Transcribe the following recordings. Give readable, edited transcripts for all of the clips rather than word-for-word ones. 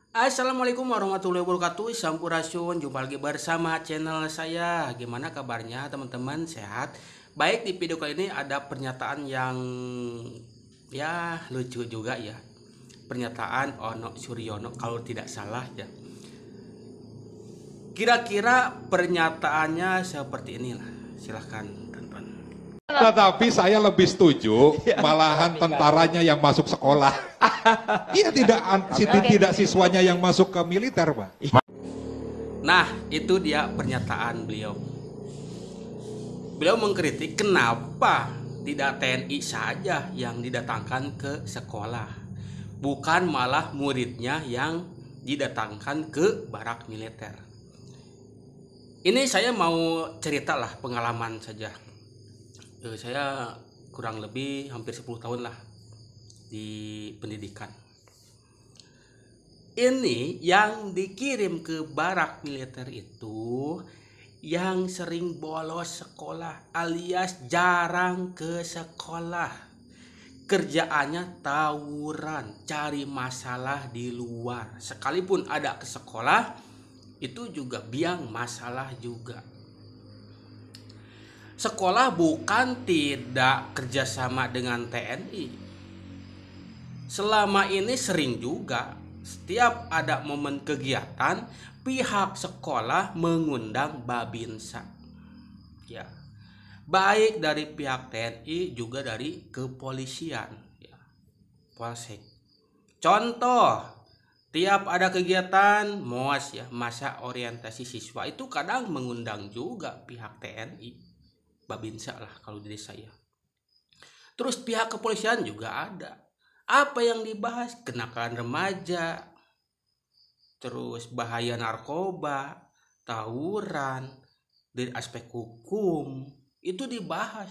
Assalamualaikum warahmatullahi wabarakatuh. Sampurasun, jumpa lagi bersama channel saya. Gimana kabarnya teman-teman? Sehat? Baik, di video kali ini ada pernyataan yang ya lucu juga ya. Pernyataan Ono Suryono kalau tidak salah ya. Kira-kira pernyataannya seperti inilah. Silahkan tonton. Tetapi saya lebih setuju malahan tentaranya yang masuk sekolah. Iya tidak siswanya yang masuk ke militer, Pak. Nah, itu dia pernyataan beliau. Beliau mengkritik kenapa tidak TNI saja yang didatangkan ke sekolah, bukan malah muridnya yang didatangkan ke barak militer. Ini saya mau ceritalah pengalaman saja. Saya kurang lebih hampir 10 tahun lah di pendidikan. Ini yang dikirim ke barak militer itu yang sering bolos sekolah alias jarang ke sekolah. Kerjaannya tawuran, cari masalah di luar. Sekalipun ada ke sekolah, itu juga biang masalah juga. Sekolah bukan tidak kerjasama dengan TNI. Selama ini sering juga, setiap ada momen kegiatan, pihak sekolah mengundang Babinsa. Ya, baik dari pihak TNI juga dari kepolisian, ya, Polsek. Contoh, tiap ada kegiatan MOAS ya, masa orientasi siswa, itu kadang mengundang juga pihak TNI, Babinsa lah kalau di desa ya. Terus pihak kepolisian juga ada. Apa yang dibahas? Kenakalan remaja, terus bahaya narkoba, tawuran, dari aspek hukum itu dibahas.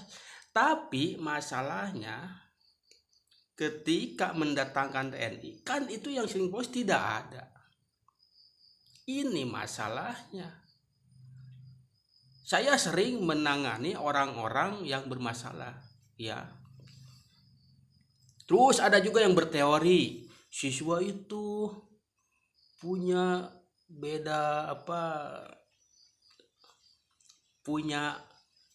Tapi masalahnya ketika mendatangkan TNI kan itu yang sering bos tidak ada. Ini masalahnya. Saya sering menangani orang-orang yang bermasalah, ya. Terus ada juga yang berteori siswa itu punya beda punya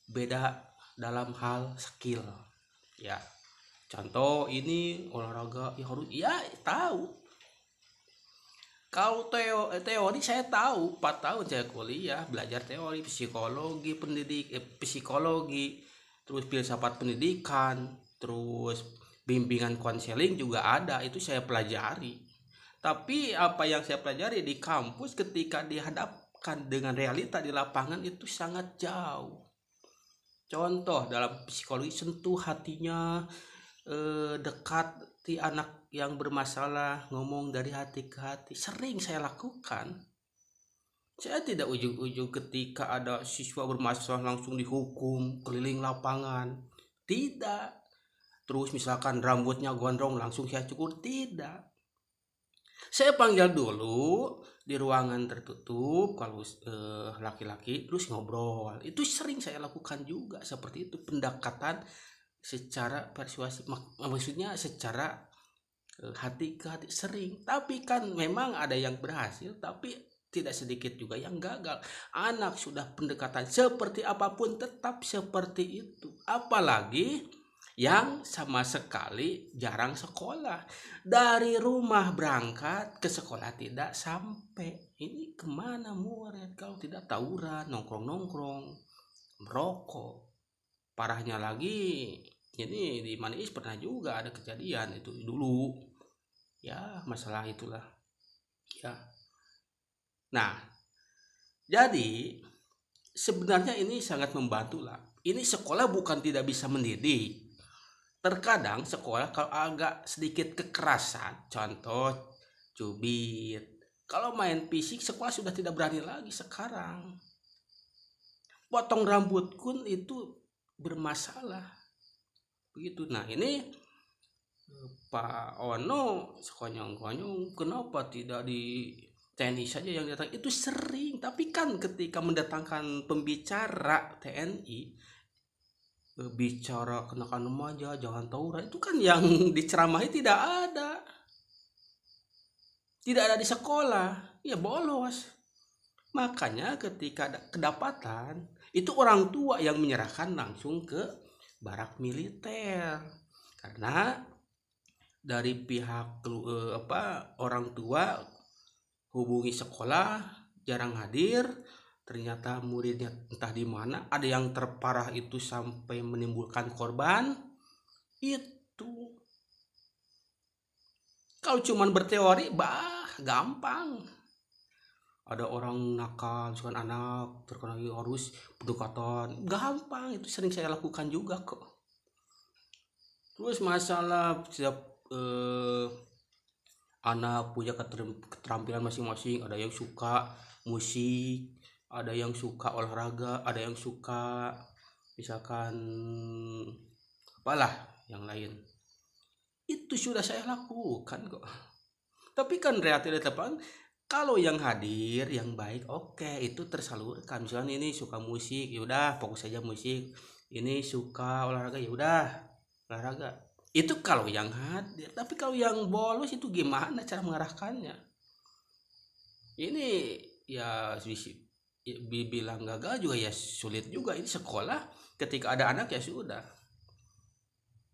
beda dalam hal skill, ya. Contoh ini olahraga ya harus ya tahu. Kalau teori saya tahu, 4 tahun saya kuliah belajar teori psikologi psikologi, terus filsafat pendidikan, terus bimbingan konseling juga ada, itu saya pelajari. Tapi apa yang saya pelajari di kampus ketika dihadapkan dengan realita di lapangan itu sangat jauh. Contoh dalam psikologi, sentuh hatinya, dekati anak yang bermasalah, ngomong dari hati ke hati, sering saya lakukan. Saya tidak ujung-ujung ketika ada siswa bermasalah langsung dihukum keliling lapangan, tidak. Terus misalkan rambutnya gondrong langsung saya cukur, tidak. Saya panggil dulu di ruangan tertutup kalau laki-laki, terus ngobrol. Itu sering saya lakukan juga seperti itu, pendekatan secara persuasif, maksudnya secara hati ke hati sering. Tapi kan memang ada yang berhasil, tapi tidak sedikit juga yang gagal. Anak sudah pendekatan seperti apapun tetap seperti itu, apalagi yang sama sekali jarang sekolah. Dari rumah berangkat ke sekolah tidak sampai. Ini kemana murid kalau tidak tawuran, nongkrong-nongkrong, merokok. Parahnya lagi, ini di Manis pernah juga ada kejadian itu dulu. Ya, masalah itulah. Ya. Nah, jadi sebenarnya ini sangat membantu lah. Ini sekolah bukan tidak bisa mendidik. Terkadang sekolah kalau agak sedikit kekerasan, contoh cubit. Kalau main fisik sekolah sudah tidak berani lagi sekarang. Potong rambut pun itu bermasalah. Begitu. Nah, ini Pak Ono sekonyong-konyong kenapa tidak di TNI saja yang datang? Itu sering, tapi kan ketika mendatangkan pembicara TNI, bicara kenakan remaja jangan tawuran, itu kan yang diceramahi tidak ada. tidak ada di sekolah, ya bolos. Makanya ketika ada kedapatan, itu orang tua yang menyerahkan langsung ke barak militer. Karena dari pihak orang tua hubungi sekolah jarang hadir, ternyata muridnya entah di mana, ada yang terparah itu sampai menimbulkan korban. Itu kalau cuman berteori gampang. Ada orang nakal, misalkan anak terkena harus pendekatan, gampang, itu sering saya lakukan juga kok. Terus masalah setiap anak punya keterampilan masing-masing, ada yang suka musik, ada yang suka olahraga, ada yang suka misalkan apalah yang lain. Itu sudah saya lakukan kok. Tapi kan realita depan, kalau yang hadir yang baik, oke, itu tersalurkan. Misalnya ini suka musik, ya udah fokus saja musik. Ini suka olahraga, ya udah olahraga. Itu kalau yang hadir. Tapi kalau yang bolos itu gimana cara mengarahkannya? Ini ya bilang gagal juga ya sulit juga. Ini sekolah ketika ada anak ya sudah.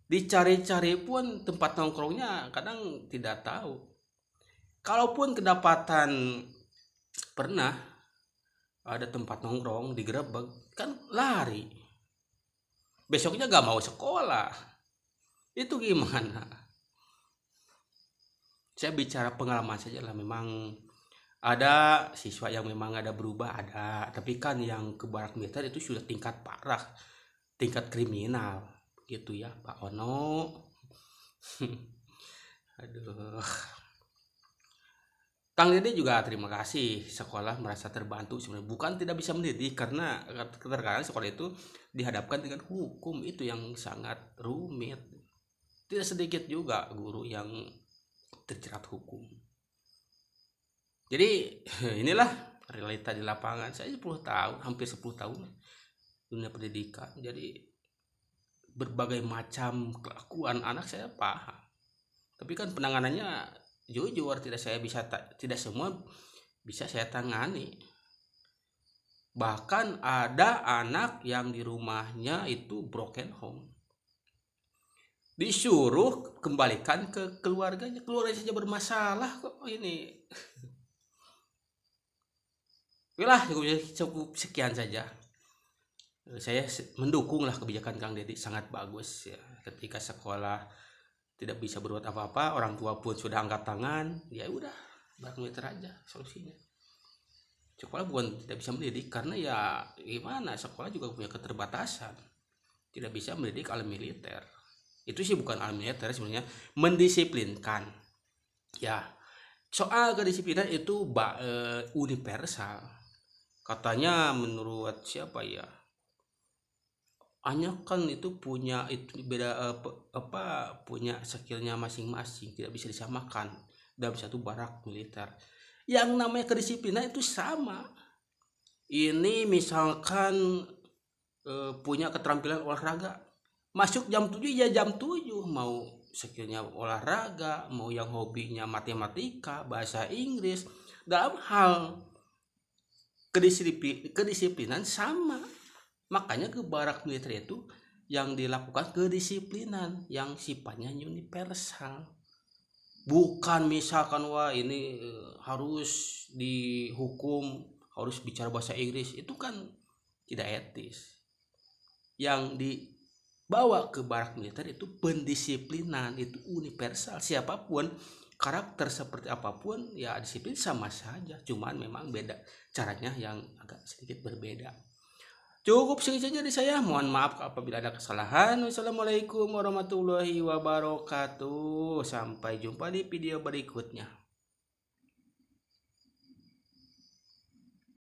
Dicari-cari pun tempat nongkrongnya kadang tidak tahu. Kalaupun kedapatan pernah ada tempat nongkrong digerebek, kan lari. Besoknya gak mau sekolah. Itu gimana? Saya bicara pengalaman saja lah. Memang ada siswa yang memang ada berubah, ada. Tapi kan yang ke barak militer itu sudah tingkat parah, tingkat kriminal gitu ya Pak Ono. Aduh. Kang Dede juga terima kasih, sekolah merasa terbantu sebenarnya. Bukan tidak bisa mendidik, karena terkadang sekolah itu dihadapkan dengan hukum itu yang sangat rumit. Tidak sedikit juga guru yang terjerat hukum. Jadi inilah realita di lapangan. Saya 10 tahun, hampir 10 tahun dunia pendidikan. Jadi berbagai macam kelakuan anak saya paham. Tapi kan penanganannya jujur tidak semua bisa saya tangani. Bahkan ada anak yang di rumahnya itu broken home, disuruh kembalikan ke keluarganya saja bermasalah kok ini. Okelah, cukup sekian saja. Saya mendukunglah kebijakan Kang Deddy, sangat bagus ya. Ketika sekolah tidak bisa berbuat apa-apa, orang tua pun sudah angkat tangan, ya udah barak militer aja solusinya. Sekolah bukan tidak bisa mendidik, karena ya gimana, sekolah juga punya keterbatasan, tidak bisa mendidik ala militer. Itu sih bukan ala militer sebenarnya, mendisiplinkan ya. Soal kedisiplinan itu universal katanya, menurut siapa ya, Anak kan itu punya itu beda punya skillnya masing-masing, tidak bisa disamakan dalam satu barak militer. Yang namanya kedisiplinan itu sama. Ini misalkan punya keterampilan olahraga, masuk jam 7 ya jam 7, mau skillnya olahraga, mau yang hobinya matematika, bahasa Inggris, dalam hal kedisiplinan sama. Makanya ke barak militer itu yang dilakukan kedisiplinan yang sifatnya universal. Bukan misalkan wah ini harus dihukum, harus bicara bahasa Inggris, itu kan tidak etis. Yang dibawa ke barak militer itu pendisiplinan, itu universal. Siapapun, karakter seperti apapun, ya disiplin sama saja. Cuman memang beda caranya yang agak sedikit berbeda. Cukup segitu saja dari saya. Mohon maaf apabila ada kesalahan. Wassalamualaikum warahmatullahi wabarakatuh. Sampai jumpa di video berikutnya.